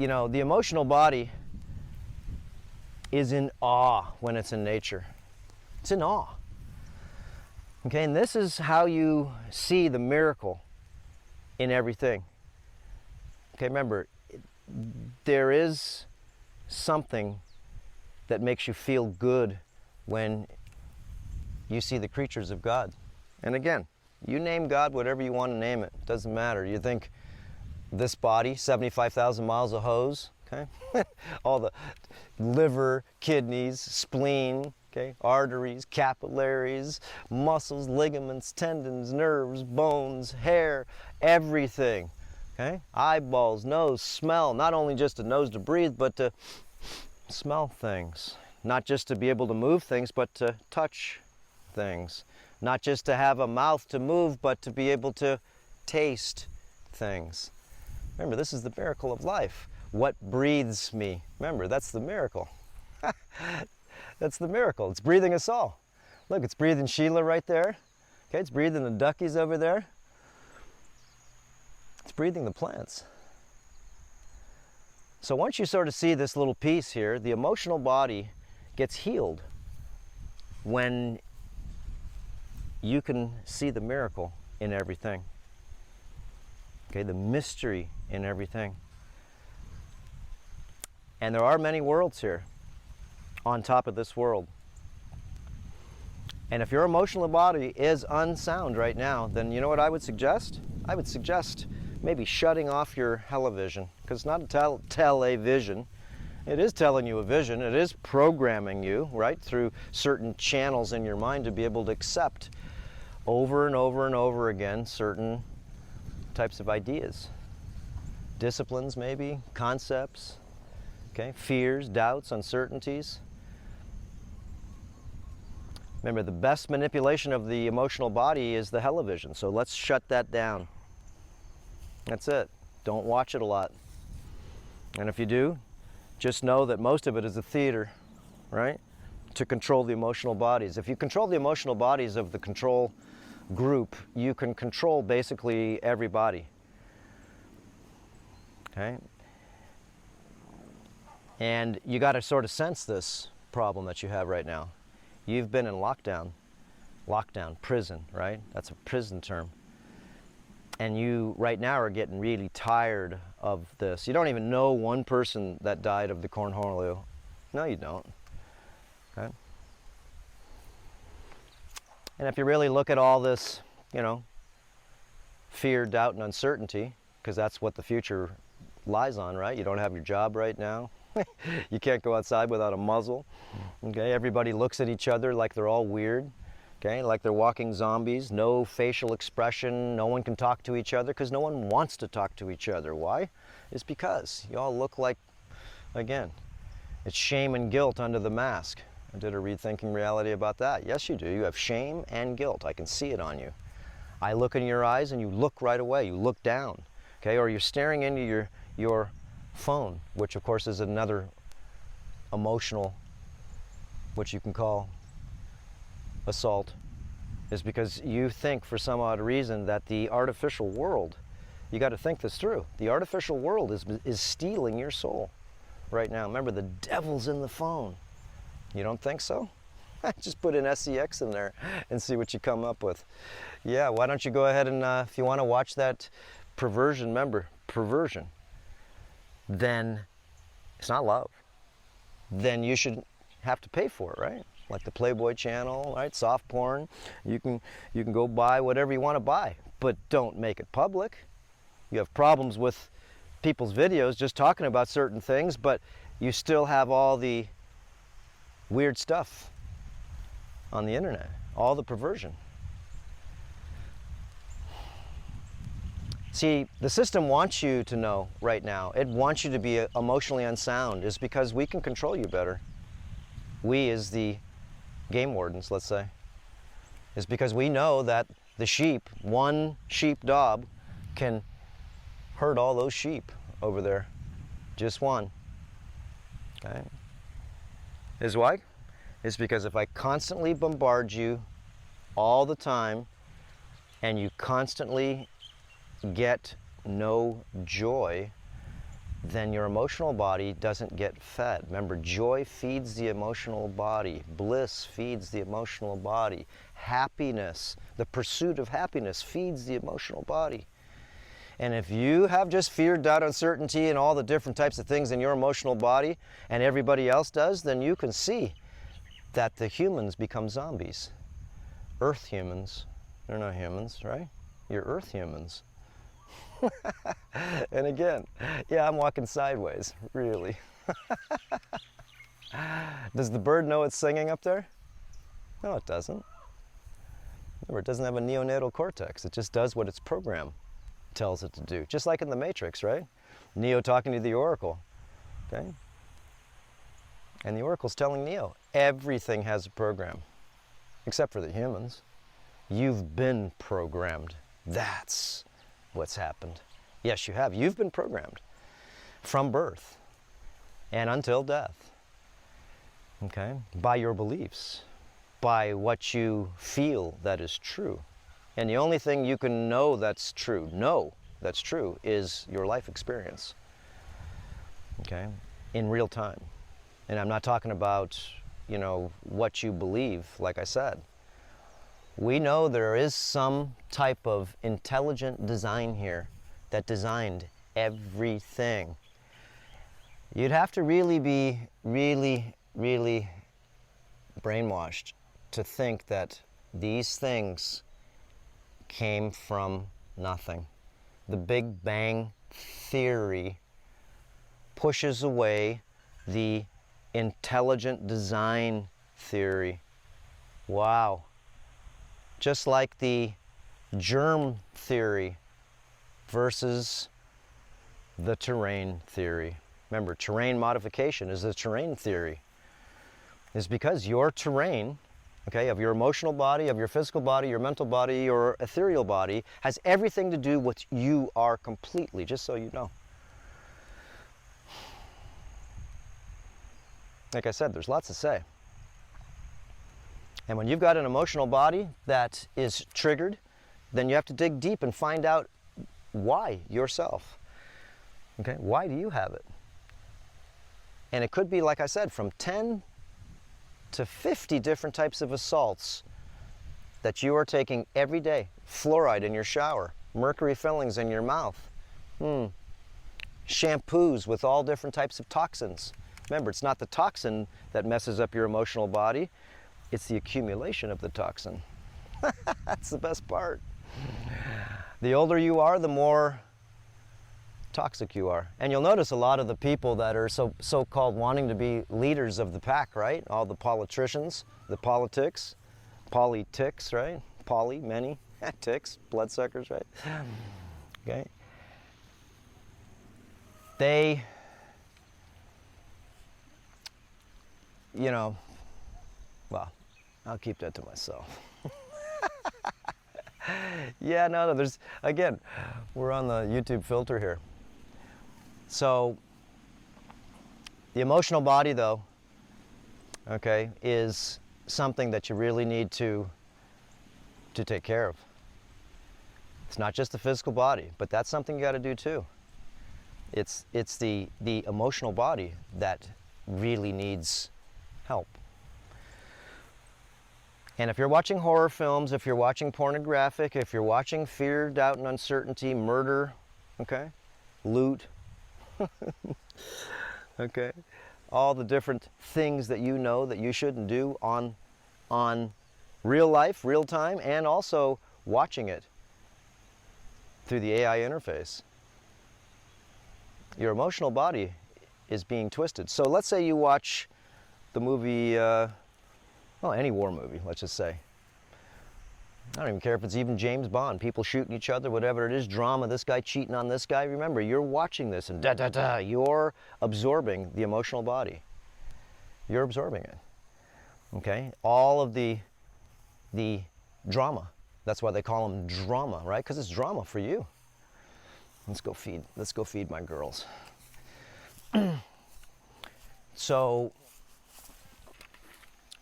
you know, the emotional body is in awe when it's in nature. It's in awe. Okay, and this is how you see the miracle in everything. Okay, remember, there is something that makes you feel good when you see the creatures of God. And again, you name God whatever you want to name it. It doesn't matter. You think this body, 75,000 miles of hose, okay? All the liver, kidneys, spleen, okay? Arteries, capillaries, muscles, ligaments, tendons, nerves, bones, hair, everything, okay? Eyeballs, nose, smell, not only just a nose to breathe, but to smell things. Not just to be able to move things, but to touch things. Not just to have a mouth to move, but to be able to taste things. Remember, this is the miracle of life. What breathes me? Remember, that's the miracle. That's the miracle. It's breathing us all. Look, it's breathing Sheila right there. Okay, it's breathing the duckies over there. It's breathing the plants. So once you sort of see this little piece here, the emotional body gets healed when you can see the miracle in everything. Okay, the mystery in everything. And there are many worlds here on top of this world. And if your emotional body is unsound right now, then you know what I would suggest? I would suggest maybe shutting off your television, because it's not a television. It is telling you a vision. It is programming you, right, through certain channels in your mind to be able to accept over and over and over again certain types of ideas. Disciplines maybe, concepts, okay, fears, doubts, uncertainties. Remember, the best manipulation of the emotional body is the television, so let's shut that down. That's it. Don't watch it a lot. And if you do, just know that most of it is a theater, right? To control the emotional bodies. If you control the emotional bodies of the control group, you can control basically everybody. Okay? And you got to sort of sense this problem that you have right now. You've been in lockdown, prison, right? That's a prison term. And you right now are getting really tired of this. You don't even know one person that died of the cornholio. No, you don't. Okay? And if you really look at all this, you know, fear, doubt, and uncertainty, because that's what the future lies on, right? You don't have your job right now. You can't go outside without a muzzle. Okay? Everybody looks at each other like they're all weird. Okay, like they're walking zombies, no facial expression, no one can talk to each other because no one wants to talk to each other. Why? It's because you all look like, again, it's shame and guilt under the mask. I did a Rethinking Reality about that. Yes, you do. You have shame and guilt. I can see it on you. I look in your eyes and you look right away. You look down. Okay, or you're staring into your phone, which of course is another emotional, what you can call assault, is because you think for some odd reason that the artificial world, you got to think this through, the artificial world is stealing your soul right now. Remember, the devil's in the phone. You don't think so? Just put an SEX in there and see what you come up with. Yeah, why don't you go ahead and if you want to watch that perversion, remember, perversion, then it's not love. Then you should have to pay for it, right? Like the Playboy channel, right? Soft porn. You can go buy whatever you want to buy, but don't make it public. You have problems with people's videos just talking about certain things, but you still have all the weird stuff on the internet, all the perversion. See, the system wants you to know right now. It wants you to be emotionally unsound, is because we can control you better. We as the game wardens, let's say, is because we know that the sheep, one sheepdog, can hurt all those sheep over there. Just one. Okay? Is why? It's because if I constantly bombard you all the time and you constantly get no joy, then your emotional body doesn't get fed. Remember, joy feeds the emotional body. Bliss feeds the emotional body. Happiness, the pursuit of happiness, feeds the emotional body. And if you have just fear, doubt, uncertainty, and all the different types of things in your emotional body, and everybody else does, then you can see that the humans become zombies. Earth humans. They're not humans, right? You're Earth humans. And again, yeah, I'm walking sideways, really. Does the bird know it's singing up there? No, it doesn't. Remember, it doesn't have a neonatal cortex. It just does what its program tells it to do. Just like in the Matrix, right? Neo talking to the Oracle, okay? And the Oracle's telling Neo, everything has a program, except for the humans. You've been programmed. That's what's happened. Yes, you have. You've been programmed from birth and until death, okay? By your beliefs, by what you feel that is true. And the only thing you can know that's true, is your life experience, okay? In real time. And I'm not talking about, you know, what you believe, like I said. We know there is some type of intelligent design here that designed everything. You'd have to really be really brainwashed to think that these things came from nothing. The Big Bang Theory pushes away the intelligent design theory. Wow. Just like the germ theory versus the terrain theory. Remember, terrain modification is the terrain theory. It's because your terrain, okay, of your emotional body, of your physical body, your mental body, your ethereal body, has everything to do with what you are completely, just so you know. Like I said, there's lots to say. And when you've got an emotional body that is triggered, then you have to dig deep and find out why yourself. Okay, why do you have it? And it could be, like I said, from 10 to 50 different types of assaults that you are taking every day. Fluoride in your shower, mercury fillings in your mouth, shampoos with all different types of toxins. Remember, it's not the toxin that messes up your emotional body, it's the accumulation of the toxin. That's the best part. The older you are, the more toxic you are. And you'll notice a lot of the people that are so-called wanting to be leaders of the pack, right? All the politicians, the politics, right? Many, ticks, bloodsuckers, right? Okay. They, you know, well, I'll keep that to myself. Yeah, no, there's, again, we're on the YouTube filter here. So, the emotional body, though, okay, is something that you really need to take care of. It's not just the physical body, but that's something you got to do too. It's the emotional body that really needs help. And if you're watching horror films, if you're watching pornographic, if you're watching fear, doubt, and uncertainty, murder, okay, loot, okay, all the different things that you know that you shouldn't do on real life, real time, and also watching it through the AI interface, your emotional body is being twisted. So let's say you watch the movie, well, any war movie, let's just say. I don't even care if it's even James Bond, people shooting each other, whatever it is, drama, this guy cheating on this guy. Remember, you're watching this and you're absorbing the emotional body. You're absorbing it, okay? All of the drama. That's why they call them drama, right? Because it's drama for you. Let's go feed my girls. So,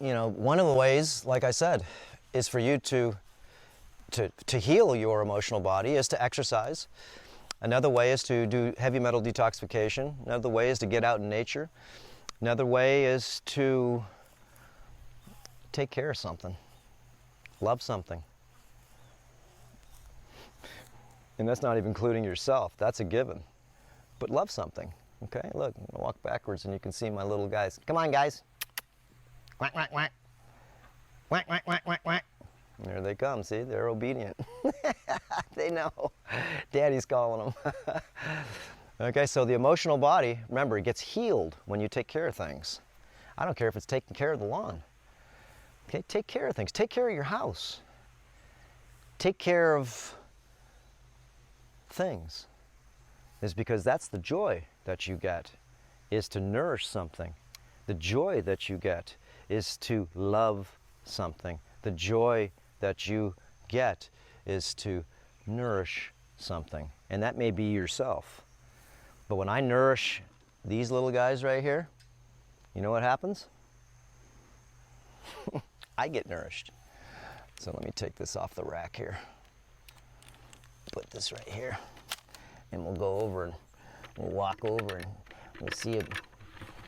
you know, one of the ways, like I said, is for you to heal your emotional body is to exercise Another way is to do heavy metal detoxification. Another way is to get out in nature. Another way is to take care of something, love something. And that's not even including yourself, that's a given. But love something, okay? Look, I'm gonna walk backwards and you can see my little guys. Come on, guys. Quack, quack, quack. Quack, quack, quack, quack, quack. There they come, see, they're obedient. They know, Daddy's calling them. Okay, so the emotional body, remember, it gets healed when you take care of things. I don't care if it's taking care of the lawn. Okay, take care of things. Take care of your house. Take care of things. Is because that's the joy that you get, is to nourish something. The joy that you get is to love something. The joy that you get is to nourish something. And that may be yourself. But when I nourish these little guys right here, you know what happens? I get nourished. So let me take this off the rack here. Put this right here. And we'll go over and we'll walk over and we'll see it